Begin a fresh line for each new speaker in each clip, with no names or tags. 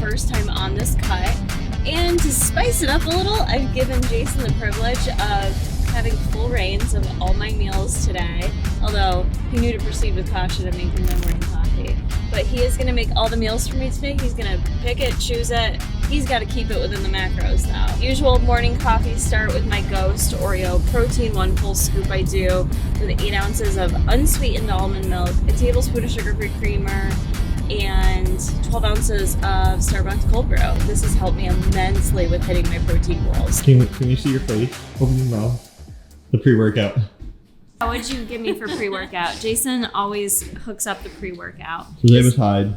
first time on this cut. And to spice it up a little, I've given Jason the privilege of having full reins of all my meals today. Although he knew to proceed with caution and making my morning coffee. But he is gonna make all the meals for me today. He's gonna pick it, choose it. He's gotta keep it within the macros though. Usual morning coffee start with my Ghost Oreo protein, 1 full scoop I do with 8 ounces of unsweetened almond milk, a tablespoon of sugar-free creamer, and 12 ounces of Starbucks cold brew. This has helped me immensely with hitting my protein goals.
Can you see your face? Open your mouth. The pre-workout.
What'd you give me for pre-workout? Jason always hooks up the pre-workout.
So Davis Hyde.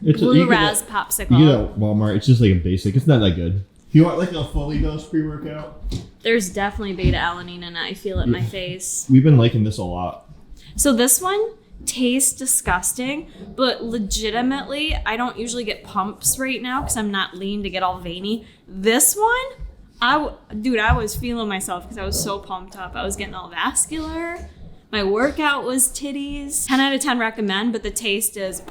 It's
Blue Raz popsicle.
You get it at Walmart. It's just like a basic. It's not that good. If you want like a fully dosed pre-workout,
there's definitely beta-alanine in it. I feel it in my face.
We've been liking this a lot. So
this one tastes disgusting, but legitimately, I don't usually get pumps right now because I'm not lean to get all veiny. This one, I was feeling myself because I was so pumped up. I was getting all vascular. My workout was titties. 10 out of 10 recommend, but the taste is,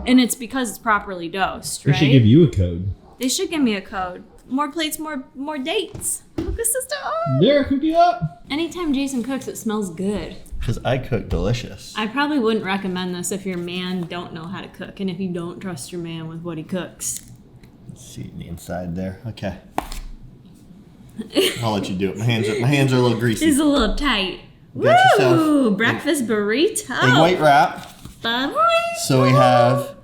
and it's because it's properly dosed, right?
They should give you a code.
They should give me a code. More plates, more dates. Cook the system.
There, cook it up.
Anytime Jason cooks, it smells good.
Because I cook delicious.
I probably wouldn't recommend this if your man don't know how to cook and if you don't trust your man with what he cooks.
Let's see the inside there. Okay. I'll let you do it. My hands are a little greasy.
He's a little tight.
Got
Woo!
yourself
Breakfast burrito.
Egg white wrap. So we have,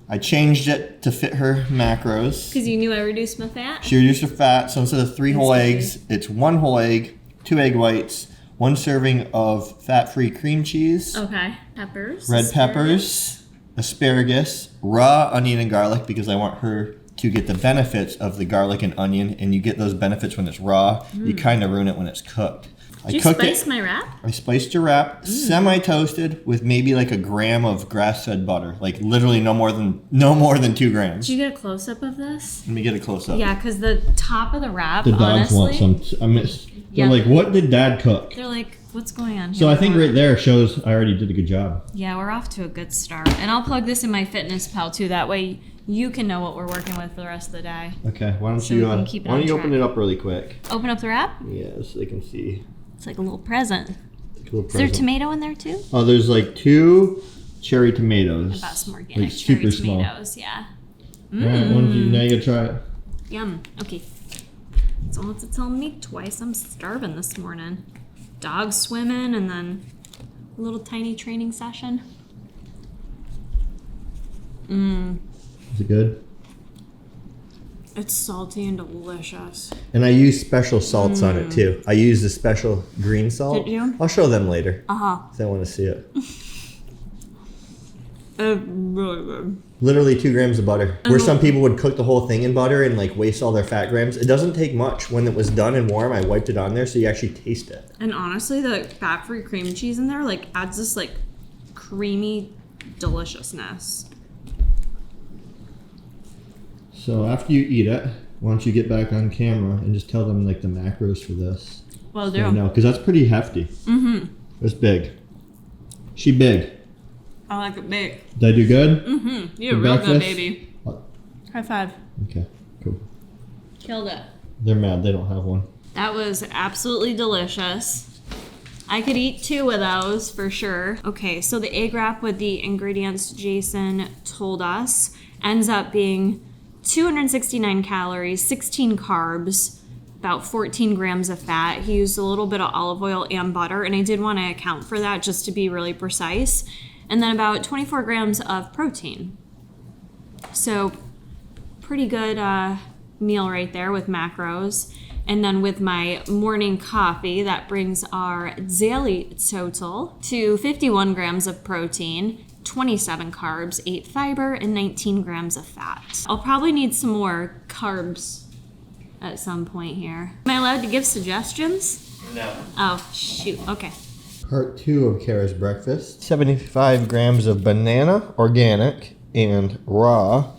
I changed it to fit her macros.
Because you knew I reduced my fat?
She reduced her fat, so instead of 3 whole eggs, it's 1 whole egg, 2 egg whites, 1 serving of fat-free cream cheese.
Okay. Peppers.
Red peppers, asparagus, raw onion and garlic because I want her to get the benefits of the garlic and onion, and you get those benefits when it's raw. You kind of ruin it when it's cooked.
Did you spice my wrap?
I spiced your wrap, semi-toasted with maybe like a gram of grass-fed butter, like literally no more than 2 grams.
Did you get a close-up of this?
Let me get a close-up.
Yeah, because the top of the wrap,
the dogs
honestly,
want some. They're like, what did Dad cook?
They're like, what's going on here?
So I think right there shows I already did a good job.
Yeah, we're off to a good start. And I'll plug this in my fitness pal too. That way you can know what we're working with for the rest of the day.
Okay, why don't
So
you
we can keep it
why don't
on
you
track.
open it up really quick?
Open up the wrap.
Yeah, so they can see.
It's like a little present.
Like a little
Is there
present.
tomato in there too?
Oh, there's like 2 cherry tomatoes.
I bought some organic
Like
cherry
super small.
tomatoes. Yeah.
All right, now you gotta try it.
Yum. Okay. It's almost to tell me twice. I'm starving this morning. Dog swimming and then a little tiny training session.
Is it good?
It's salty and delicious.
And I use special salts on it too. I use the special green salt.
Did you?
I'll show them later.
Uh-huh.
If they want to see it.
Really good.
Literally 2 grams of butter. Where some people would cook the whole thing in butter and like waste all their fat grams. It doesn't take much. When it was done and warm, I wiped it on there so you actually taste it.
And honestly, the fat-free cream cheese in there like adds this like creamy deliciousness.
So after you eat it, why don't you get back on camera and just tell them like the macros for this?
Well,
So no, because that's pretty hefty.
Mm-hmm.
It's big. She big.
I like it big.
Did I do good?
Mm-hmm. You're
For
real good,
breakfast?
baby. High five.
Okay, cool.
Killed it.
They're mad they don't have one.
That was absolutely delicious. I could eat 2 of those for sure. Okay, so the egg wrap with the ingredients Jason told us ends up being 269 calories, 16 carbs, about 14 grams of fat. He used a little bit of olive oil and butter, and I did want to account for that just to be really precise. And then about 24 grams of protein. So pretty good meal right there with macros. And then with my morning coffee, that brings our daily total to 51 grams of protein, 27 carbs, 8 fiber, and 19 grams of fat. I'll probably need some more carbs at some point here. Am I allowed to give suggestions?
No.
Oh, shoot. Okay.
Part 2 of Kara's breakfast. 75 grams of banana, organic, and raw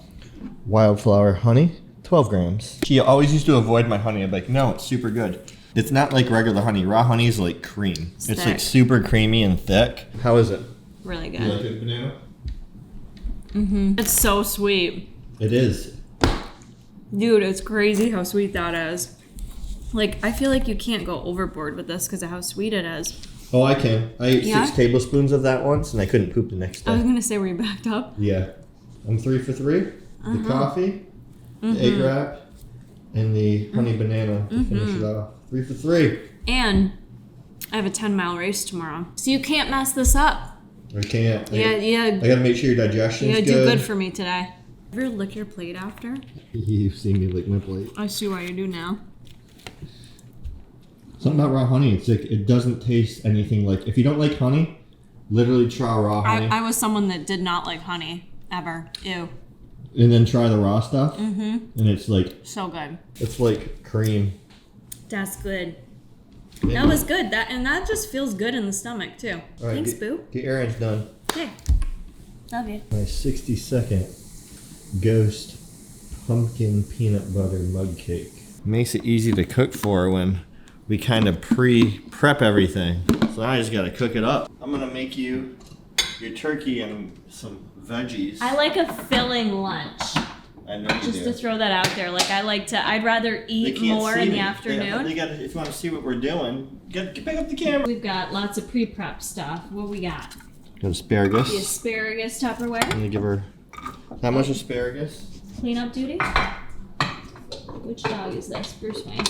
wildflower honey. 12 grams. She always used to avoid my honey. I'm like, no, it's super good. It's not like regular honey. Raw honey is like cream. It's like super creamy and thick. How is it?
Really
You like
good.
it, banana?
Mm-hmm. It's so sweet.
It is.
Dude, it's crazy how sweet that is. Like, I feel like you can't go overboard with this because of how sweet it is.
Oh, I can. I ate
Yeah?
6 tablespoons of that once, and I couldn't poop the next
I was
day.
gonna say, were you backed up?
Yeah. I'm 3 for 3. The coffee, the egg wrap, and the honey banana to finish it off. 3 for 3.
And I have a 10-mile race tomorrow. So you can't mess this up.
I can't.
Yeah.
I gotta make sure your digestion's
You
good.
gotta do good for me today. Ever lick your plate after?
You've seen me lick my plate.
I see why you do now.
Something about raw honey, it's like it doesn't taste anything like. If you don't like honey, literally try raw honey.
I was someone that did not like honey, ever. Ew.
And then try the raw stuff. And it's like
So good.
it's like cream.
That's good. That was good. That just feels good in the stomach, too.
All right,
Thanks,
get,
boo.
Get errands done.
Hey. Love you.
My 60-second ghost pumpkin peanut butter mug cake.
Makes it easy to cook for when we kind of prep everything. So now I just gotta cook it up. I'm gonna make you your turkey and some veggies.
I like a filling lunch.
I know you
Just
do.
to throw that out there. Like, I'd rather
They
eat
can't
more
see
in
me.
the afternoon.
They gotta, if you want to see what we're doing, get pick up the camera.
We've got lots of pre-prep stuff. What we got?
Got asparagus.
The asparagus Tupperware.
I'm gonna give her that much asparagus.
Cleanup duty. Which dog is this? Bruce Wayne.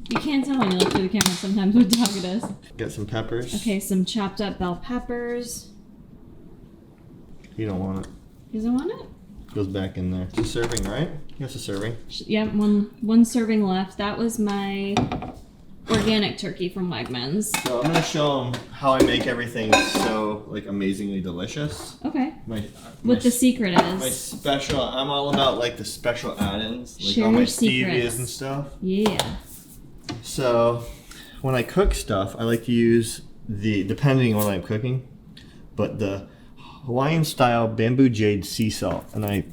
You can't tell when you look through the camera sometimes what dog it is.
Got some peppers.
Okay, some chopped up bell peppers.
You don't want it.
You doesn't want it?
Goes back in there. It's a serving, right? Yes, a serving.
Yeah, one serving left. That was my organic turkey from Wegmans.
So I'm gonna show them how I make everything so like amazingly delicious.
Okay.
What
The secret
My
is.
special, I'm all about like the special add-ins, like
Share
all my
your
stevias
secrets.
and stuff.
Yeah.
So when I cook stuff, I like to use depending on what I'm cooking, but the Hawaiian style bamboo jade sea salt. And I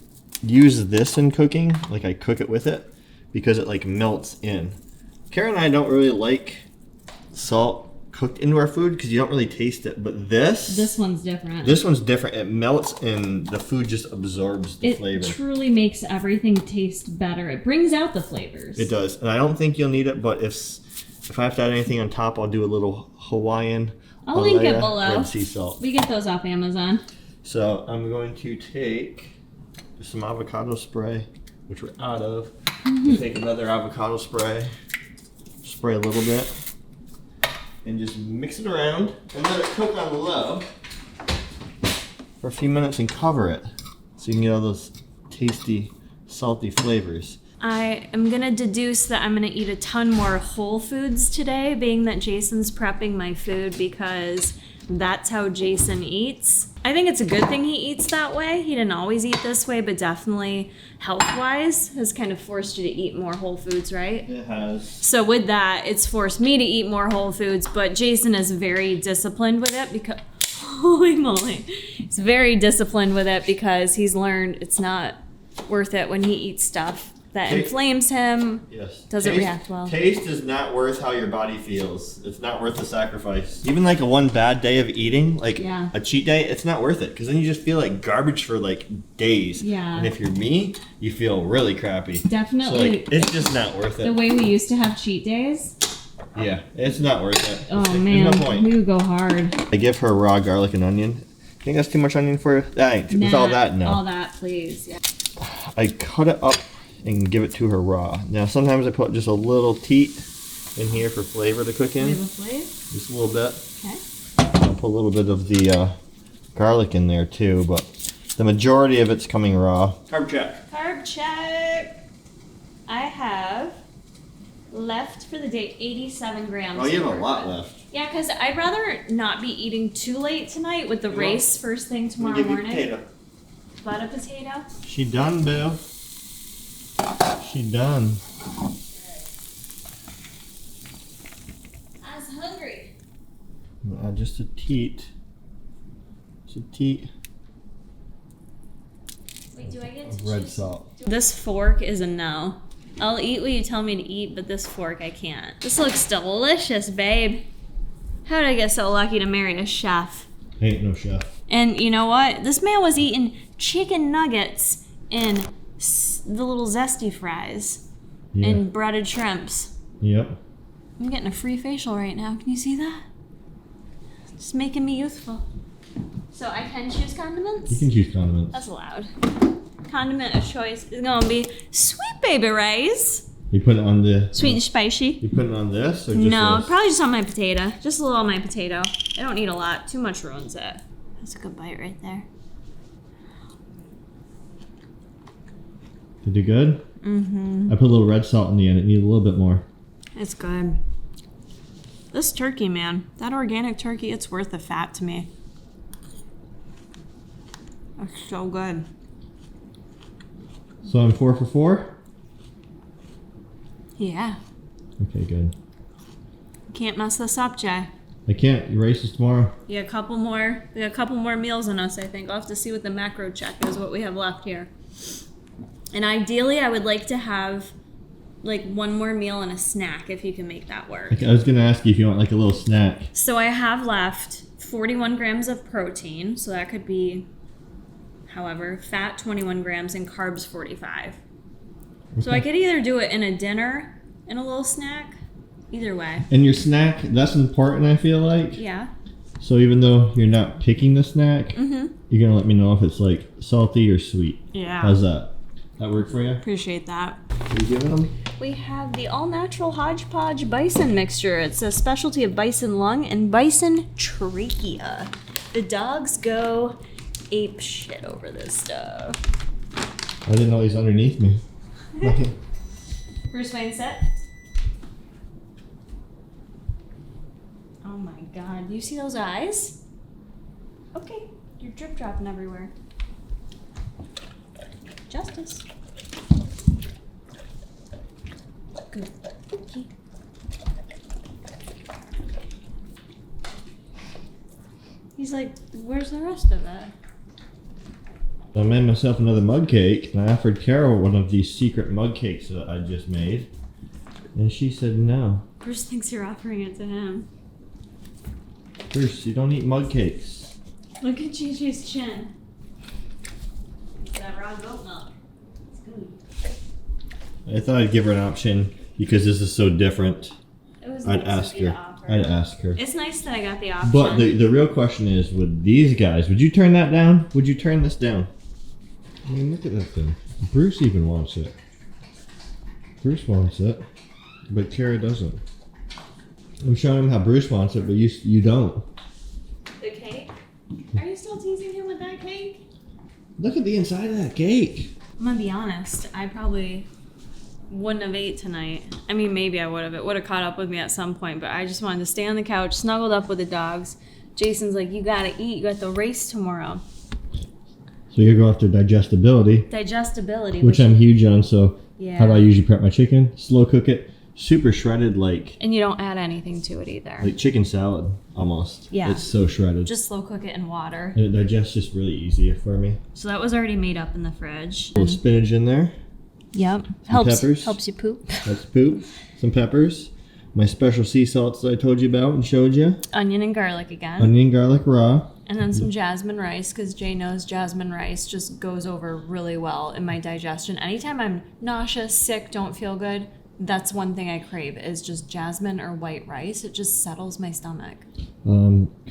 use this in cooking, like I cook it with it, because it like melts in. Karen and I don't really like salt cooked into our food because you don't really taste it, but
This one's different.
this one's different. It melts and the food just absorbs the
It
flavor.
truly makes everything taste better. It brings out the flavors.
It does, and I don't think you'll need it. But if I have to add anything on top, I'll do a little Hawaiian.
I'll link it
Alea
below.
Red sea salt.
We get those off Amazon.
So I'm going to take some avocado spray, which we're out of. Take another avocado spray, spray a little bit, and just mix it around and let it cook on low for a few minutes and cover it so you can get all those tasty, salty flavors.
I am going to deduce that I'm going to eat a ton more whole foods today, being that Jason's prepping my food because that's how Jason eats. I think it's a good thing he eats that way. He didn't always eat this way, but definitely health-wise has kind of forced you to eat more whole foods, right?
It has.
So with that, it's forced me to eat more whole foods, but Jason is very disciplined with it because, holy moly, he's very disciplined with it because he's learned it's not worth it when he eats stuff that inflames him.
Yes.
Doesn't react well.
Taste is not worth how your body feels. It's not worth the sacrifice. Even like a one bad day of eating, like
Yeah.
a cheat day, it's not worth it because then you just feel like garbage for like days.
Yeah.
And if you're me, you feel really crappy.
Definitely.
So like, it's just not worth
The
it.
way we used to have cheat days.
Yeah, it's not worth it.
Oh
There's
man,
no point.
we would go hard.
I give her raw garlic and onion. Think that's too much onion for you? With all that, no.
All that, please. Yeah.
I cut it up and give it to her raw. Now sometimes I put just a little teat in here for flavor to cook in.
Flavor flavor.
Just a little bit.
Okay.
I'll put a little bit of the garlic in there too, but the majority of it's coming raw. Carb check.
Carb check. I have left for the day 87 grams.
Oh, you
of
have a lot
carb.
left.
Yeah, because I'd rather not be eating too late tonight with the
You
race first thing
Let me
tomorrow
give you
morning.
potato.
Butter potato.
She done, Bill. She done.
I was hungry.
Just a teat. Just a teat
Wait, do I get to
Of red
choose?
salt.
This fork is a no. I'll eat what you tell me to eat, but this fork I can't. This looks delicious, babe. How did I get so lucky to marry a chef?
Ain't no chef.
And you know what? This man was eating chicken nuggets in the little zesty fries
Yeah.
and breaded shrimps.
Yep.
I'm getting a free facial right now. Can you see that? Just making me youthful. So I can choose condiments?
You can choose condiments.
That's allowed. Condiment of choice is going to be sweet baby rice.
You put it on the...
Sweet and spicy.
You put it on this or just
No,
this?
probably just on my potato. Just a little on my potato. I don't need a lot. Too much ruins it. That's a good bite right there.
Did you good? Mm-hmm. I put a little red salt in the end. It needed a little bit more.
It's good. This turkey, man. That organic turkey, it's worth the fat to me. It's so good.
So I'm 4 for 4?
Yeah.
Okay, good.
Can't mess this up, Jay.
I can't. Your race is tomorrow.
We got a couple more meals in us, I think. I'll have to see what the macro check is, what we have left here. And ideally, I would like to have like one more meal and a snack if you can make that work.
I was going to ask you if you want like a little snack.
So I have left 41 grams of protein, so that could be, however, fat 21 grams and carbs 45. So I could either do it in a dinner and a little snack, either way.
And your snack, that's important, I feel like.
Yeah.
So even though you're not picking the snack, you're going to let me know if it's like salty or sweet.
Yeah.
How's that? That work for you?
Appreciate that.
What are you giving them?
We have the all-natural hodgepodge bison mixture. It's a specialty of bison lung and bison trachea. The dogs go ape shit over this stuff.
I didn't know he's underneath me.
Bruce Wayne, sit. Oh my god, do you see those eyes? Okay, you're drip dropping everywhere. Justice. Good. Okay. He's like, where's the rest of it?
I made myself another mug cake, and I offered Carol one of these secret mug cakes that I just made, and she said no.
Bruce thinks you're offering it to him.
Bruce, you don't eat mug cakes.
Look at Gigi's chin. That raw goat milk. It's good.
I thought I'd give her an option because this is so different.
It was
I'd
nice
ask
of you to
her.
offer.
I'd ask her.
It's nice that I got the option.
But the real question is, with these guys, would you turn that down? Would you turn this down? I mean, look at that thing. Bruce even wants it. Bruce wants it, but Kara doesn't. I'm showing him how Bruce wants it, but you don't.
The cake? Are you still teasing him with that cake?
Look at the inside of that cake.
I'm gonna be honest, I probably wouldn't have ate tonight. I mean, maybe I would have. It would have caught up with me at some point, but I just wanted to stay on the couch, snuggled up with the dogs. Jason's like, you gotta eat. You got the race tomorrow.
So you go after digestibility,
Digestibility.
which I'm huge on. So
Yeah.
how do I usually prep my chicken? Slow cook it, super shredded, like
And you don't add anything to it either.
chicken salad almost.
Yeah.
It's so shredded.
Just slow cook it in water.
And it digests just really easy for me.
So that was already made up in the fridge.
A little spinach in there.
Yep.
peppers.
Helps you poop.
That's poop. Some peppers. My special sea salts that I told you about and showed you.
Onion and garlic again.
Onion, garlic, raw.
And then some jasmine rice, because Jay knows jasmine rice just goes over really well in my digestion. Anytime I'm nauseous, sick, don't feel good, that's one thing I crave is just jasmine or white rice. It just settles my stomach.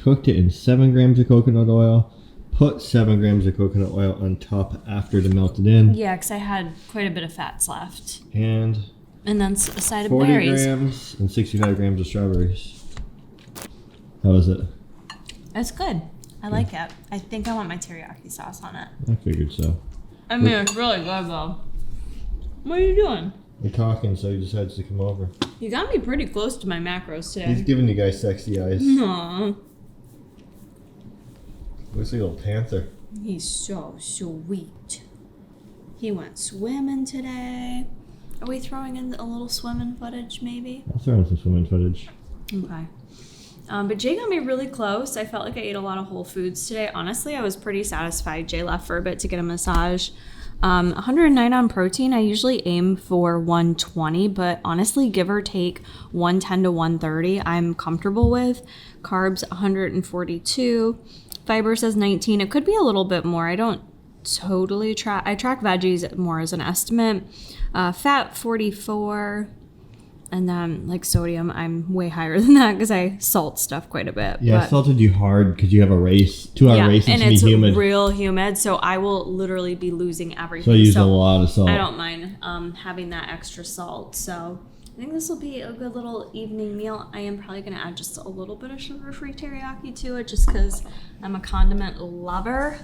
Cooked it in 7 grams of coconut oil. Put 7 grams of coconut oil on top after to melt it in.
Yeah, because I had quite a bit of fats left.
And
And then a side of
40
berries.
grams and 65 grams of strawberries. How is it?
It's good. I like it. I think I want my teriyaki sauce on it.
I figured so.
I mean, it's really good though. What are you doing?
We're talking, so he decides to come over.
You got me pretty close to my macros
He's
today.
giving you guys sexy eyes.
Aww.
Looks like a little panther.
He's so sweet. He went swimming today. Are we throwing in a little swimming footage, maybe?
I'll throw in some swimming footage.
Okay. But Jay got me really close. I felt like I ate a lot of whole foods today. Honestly, I was pretty satisfied. Jay left for a bit to get a massage. 109 on protein. I usually aim for 120, but honestly, give or take 110 to 130, I'm comfortable with. Carbs, 142. Fiber says 19. It could be a little bit more. I don't totally track. I track veggies more as an estimate. Fat 44. And then, like, sodium, I'm way higher than that because I salt stuff quite a bit.
Yeah, I salted you hard because you have a race, 2-hour race,
and
it's humid.
Real humid, so I will literally be losing everything.
So I use a lot of salt.
I don't mind having that extra salt. So I think this will be a good little evening meal. I am probably going to add just a little bit of sugar-free teriyaki to it just because I'm a condiment lover.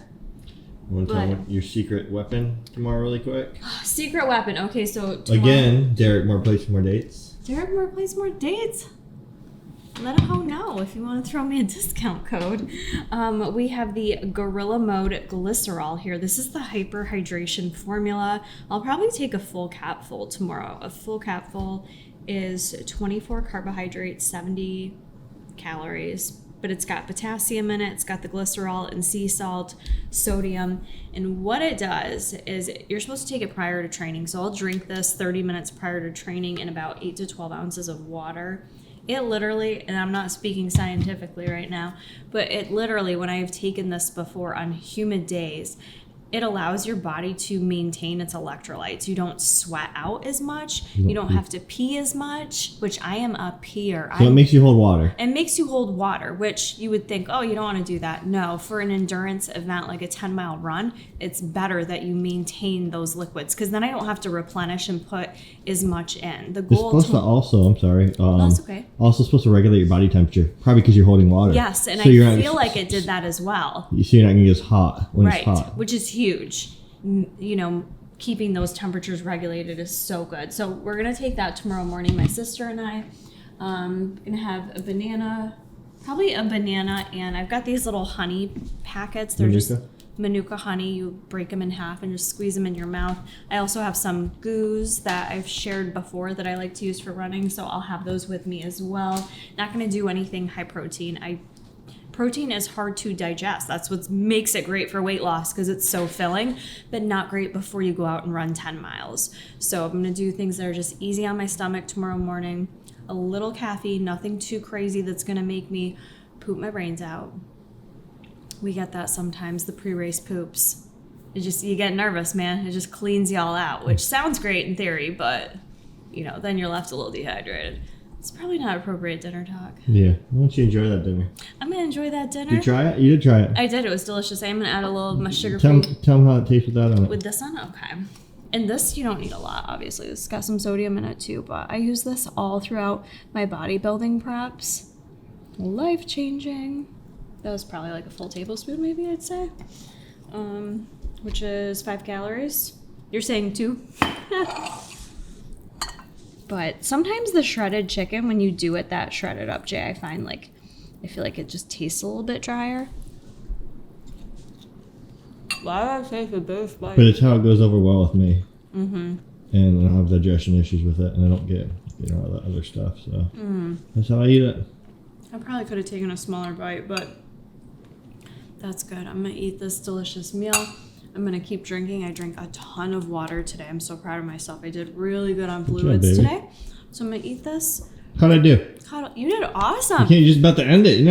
Want to tell me your secret weapon tomorrow really quick?
Secret weapon. Okay, so tomorrow,
again, Derek more plays more dates.
Derek more plays more dates. Let a hoe know if you want to throw me a discount code. We have the Gorilla Mode Glycerol here. This is the hyperhydration formula. I'll probably take a full capful tomorrow. A full capful is 24 carbohydrates, 70 calories. But it's got potassium in it, it's got the glycerol and sea salt, sodium. And what it does is you're supposed to take it prior to training. So I'll drink this 30 minutes prior to training in about 8 to 12 ounces of water. It literally, and I'm not speaking scientifically right now, but it literally, when I have taken this before on humid days, it allows your body to maintain its electrolytes. You don't sweat out as much. You don't have to pee as much, which I am a peer.
So it makes you hold water.
It makes you hold water, which you would think, oh, you don't want to do that. No, for an endurance event like a 10-mile run, it's better that you maintain those liquids because then I don't have to replenish and put as much in. The goal
it's supposed to also, I'm sorry.
That's okay.
Also supposed to regulate your body temperature, probably because you're holding water.
Yes, and
so
I feel like it did that as well.
So you're not going to get as hot when it's hot.
Which is huge. You know, keeping those temperatures regulated is so good. So we're going to take that tomorrow morning. My sister and I going to have a banana, probably a banana, and I've got these little honey packets. They're just Manuka honey. You break them in half and just squeeze them in your mouth. I also have some goos that I've shared before that I like to use for running, so I'll have those with me as well. Not going to do anything high protein. Protein is hard to digest. That's what makes it great for weight loss because it's so filling, but not great before you go out and run 10 miles. So I'm gonna do things that are just easy on my stomach tomorrow morning. A little caffeine, nothing too crazy that's gonna make me poop my brains out. We get that sometimes, the pre-race poops. You get nervous, man. It just cleans y'all out, which sounds great in theory, but you know, then you're left a little dehydrated. It's probably not appropriate dinner talk.
Yeah. Why don't you enjoy that dinner?
I'm going to enjoy that dinner.
Did you try it? You did try it.
I did. It was delicious. I'm going to add a little of my sugar-free.
Tell them how it tastes with that on it.
With this on? Okay. And this, you don't need a lot, obviously. It's got some sodium in it, too. But I use this all throughout my bodybuilding preps. Life-changing. That was probably like a full tablespoon, maybe, I'd say. Which is 5 calories. You're saying 2? But sometimes the shredded chicken, when you do it that shredded up, Jay, I feel like it just tastes a little bit drier. Why would I say the best bite?
But it's how it goes over well with me. Mm-hmm. And I don't have digestion issues with it, and I don't get, all that other stuff. So that's how I eat it.
I probably could have taken a smaller bite, but that's good. I'm going to eat this delicious meal. I'm going to keep drinking. I drank a ton of water today. I'm so proud of myself. I did really good on fluids today. So I'm going to eat this.
How'd I do?
You did awesome.
You can't just about to end it.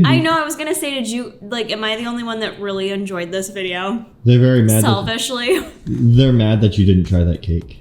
I know. I was going to say, am I the only one that really enjoyed this video?
They're very mad.
Selfishly.
They're mad that you didn't try that cake.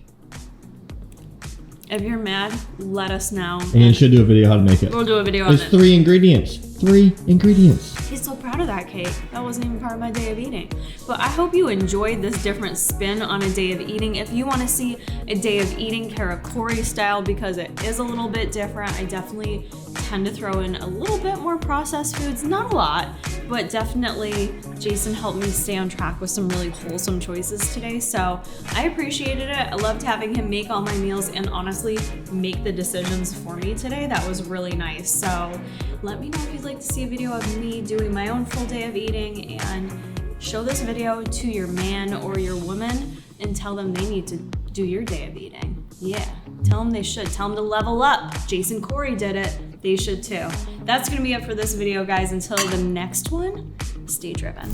If you're mad, let us know.
And then should do a video how to make it.
We'll do a video on it.
There's 3 ingredients. 3 ingredients.
He's so proud of that cake. That wasn't even part of my day of eating. But I hope you enjoyed this different spin on a day of eating. If you want to see a day of eating karakori style, because it is a little bit different, I definitely tend to throw in a little bit more processed foods. Not a lot, but definitely Jason helped me stay on track with some really wholesome choices today. So I appreciated it. I loved having him make all my meals and honestly make the decisions for me today. That was really nice. So let me know if you'd like to see a video of me doing my own full day of eating, and show this video to your man or your woman and tell them they need to do your day of eating. Yeah, tell them they should. Tell them to level up. Jason Corey did it. They should too. That's going to be it for this video, guys. Until the next one, stay driven.